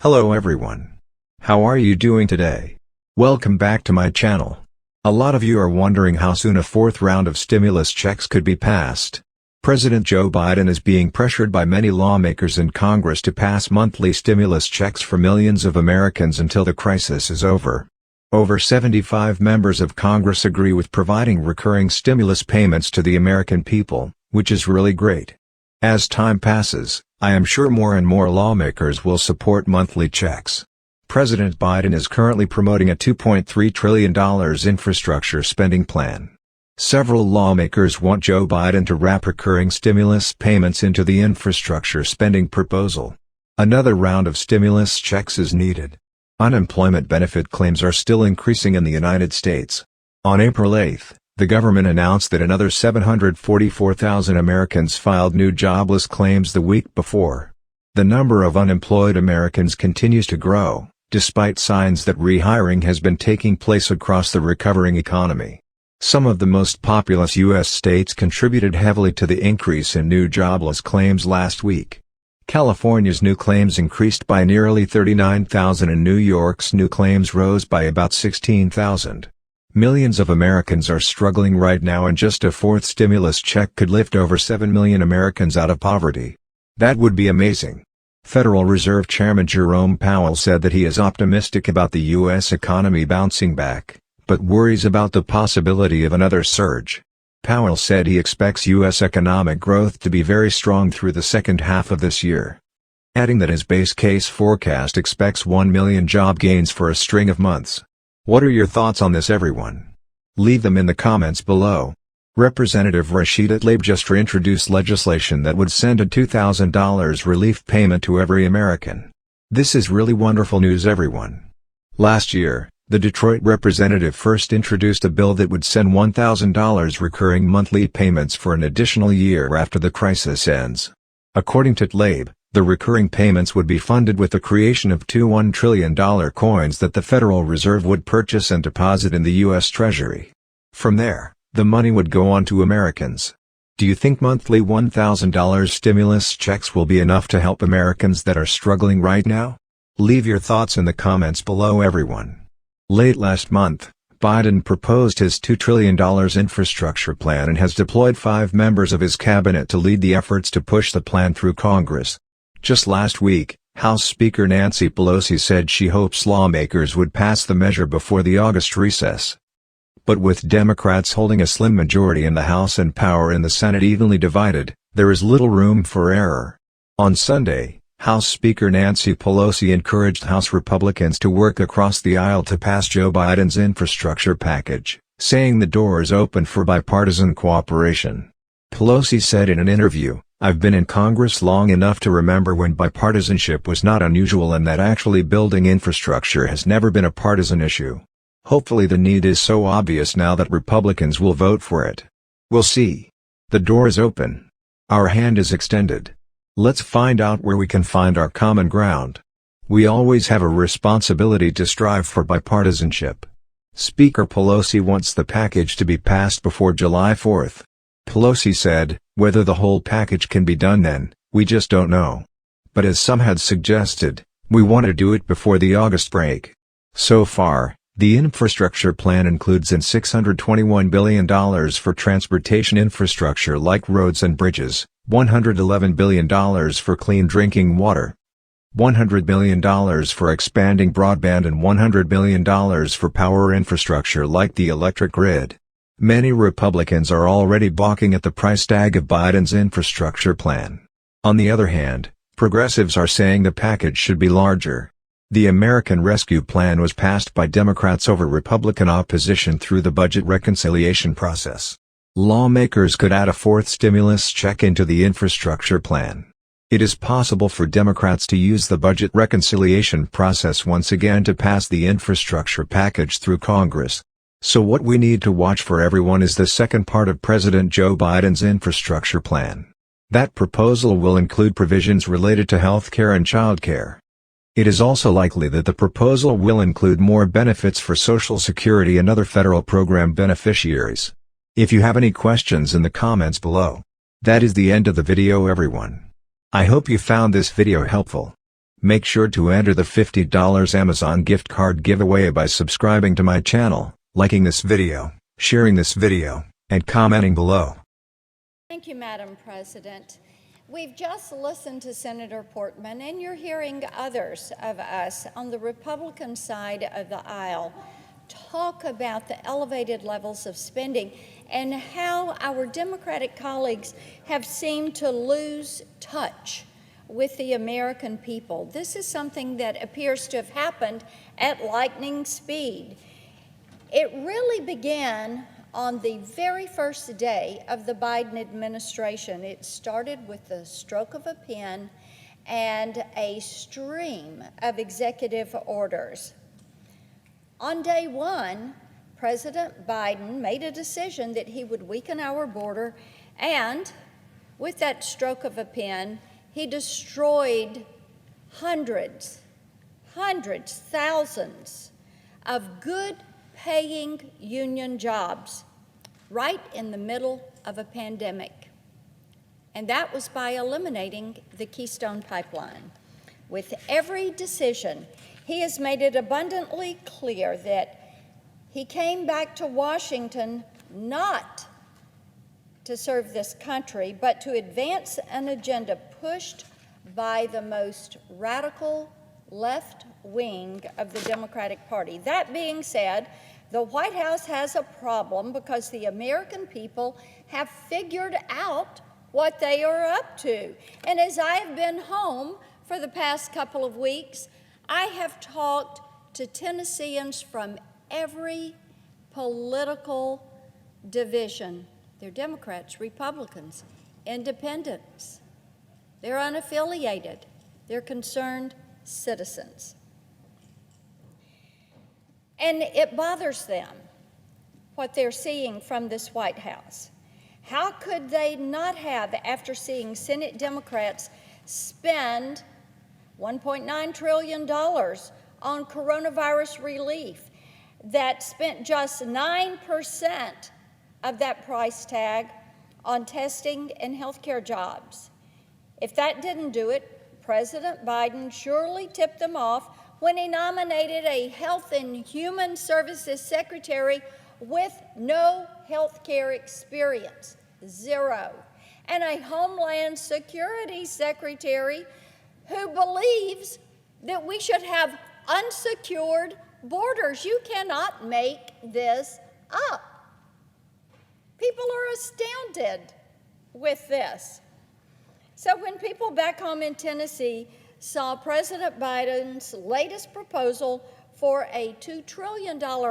Hello everyone. How are you doing today? Welcome back to my channel. A lot of you are wondering how soon a fourth round of stimulus checks could be passed. President Joe Biden is being pressured by many lawmakers in Congress to pass monthly stimulus checks for millions of Americans until the crisis is over. Over 75 members of Congress agree with providing recurring stimulus payments to the American people, which is really great. As time passes, I am sure more and more lawmakers will support monthly checks. President Biden is currently promoting a $2.3 trillion infrastructure spending plan. Several lawmakers want Joe Biden to wrap recurring stimulus payments into the infrastructure spending proposal. Another round of stimulus checks is needed. Unemployment benefit claims are still increasing in the United States. On April 8, the government announced that another 744,000 Americans filed new jobless claims the week before. The number of unemployed Americans continues to grow, despite signs that rehiring has been taking place across the recovering economy. Some of the most populous U.S. states contributed heavily to the increase in new jobless claims last week. California's new claims increased by nearly 39,000 and New York's new claims rose by about 16,000. Millions of Americans are struggling right now, and just a fourth stimulus check could lift over 7 million Americans out of poverty. That would be amazing. Federal Reserve Chairman Jerome Powell said that he is optimistic about the U.S. economy bouncing back, but worries about the possibility of another surge. Powell said he expects U.S. economic growth to be very strong through the second half of this year, adding that his base case forecast expects 1 million job gains for a string of months. What are your thoughts on this, everyone? Leave them in the comments below. Representative Rashida Tlaib just introduced legislation that would send a $2,000 relief payment to every American. This is really wonderful news, everyone. Last year, the Detroit representative first introduced a bill that would send $1,000 recurring monthly payments for an additional year after the crisis ends. According to Tlaib, the recurring payments would be funded with the creation of two $1 trillion coins that the Federal Reserve would purchase and deposit in the U.S. Treasury. From there, the money would go on to Americans. Do you think monthly $1,000 stimulus checks will be enough to help Americans that are struggling right now? Leave your thoughts in the comments below, everyone. Late last month, Biden proposed his $2 trillion infrastructure plan and has deployed 5 members of his cabinet to lead the efforts to push the plan through Congress. Just last week, House Speaker Nancy Pelosi said she hopes lawmakers would pass the measure before the August recess. But with Democrats holding a slim majority in the House and power in the Senate evenly divided, there is little room for error. On Sunday, House Speaker Nancy Pelosi encouraged House Republicans to work across the aisle to pass Joe Biden's infrastructure package, saying the door is open for bipartisan cooperation. Pelosi said in an interview, "I've been in Congress long enough to remember when bipartisanship was not unusual and that actually building infrastructure has never been a partisan issue. Hopefully the need is so obvious now that Republicans will vote for it. We'll see. The door is open. Our hand is extended. Let's find out where we can find our common ground. We always have a responsibility to strive for bipartisanship." Speaker Pelosi wants the package to be passed before July 4th. Pelosi said, "Whether the whole package can be done then, we just don't know. But as some had suggested, we want to do it before the August break." So far, the infrastructure plan includes $621 billion for transportation infrastructure like roads and bridges, $111 billion for clean drinking water, $100 billion for expanding broadband, and $100 billion for power infrastructure like the electric grid. Many Republicans are already balking at the price tag of Biden's infrastructure plan. On the other hand, progressives are saying the package should be larger. The American Rescue Plan was passed by Democrats over Republican opposition through the budget reconciliation process. Lawmakers could add a fourth stimulus check into the infrastructure plan. It is possible for Democrats to use the budget reconciliation process once again to pass the infrastructure package through Congress. So what we need to watch for, everyone, is the second part of President Joe Biden's infrastructure plan. That proposal will include provisions related to health care and child care. It is also likely that the proposal will include more benefits for Social Security and other federal program beneficiaries. If you have any questions, in the comments below. That is the end of the video, everyone. I hope you found this video helpful. Make sure to enter the $50 Amazon gift card giveaway by subscribing to my channel, liking this video, sharing this video, and commenting below. Thank you, Madam President. We've just listened to Senator Portman, and you're hearing others of us on the Republican side of the aisle talk about the elevated levels of spending and how our Democratic colleagues have seemed to lose touch with the American people. This is something that appears to have happened at lightning speed. It really began on the very first day of the Biden administration. It started with the stroke of a pen and a stream of executive orders. On day one, President Biden made a decision that he would weaken our border, and with that stroke of a pen, he destroyed hundreds, thousands of good-paying union jobs right in the middle of a pandemic. And that was by eliminating the Keystone Pipeline. With every decision, he has made it abundantly clear that he came back to Washington not to serve this country, but to advance an agenda pushed by the most radical left wing of the Democratic Party. That being said, the White House has a problem because the American people have figured out what they are up to. And as I've been home for the past couple of weeks, I have talked to Tennesseans from every political division. They're Democrats, Republicans, independents. They're unaffiliated. They're concerned citizens. And it bothers them what they're seeing from this White House. How could they not have, after seeing Senate Democrats spend $1.9 trillion on coronavirus relief, that spent just 9% of that price tag on testing and healthcare jobs? If that didn't do it, President Biden surely tipped them off when he nominated a Health and Human Services Secretary with no health care experience, zero, and a Homeland Security Secretary who believes that we should have unsecured borders. You cannot make this up. People are astounded with this. So when people back home in Tennessee saw President Biden's latest proposal for a $2 trillion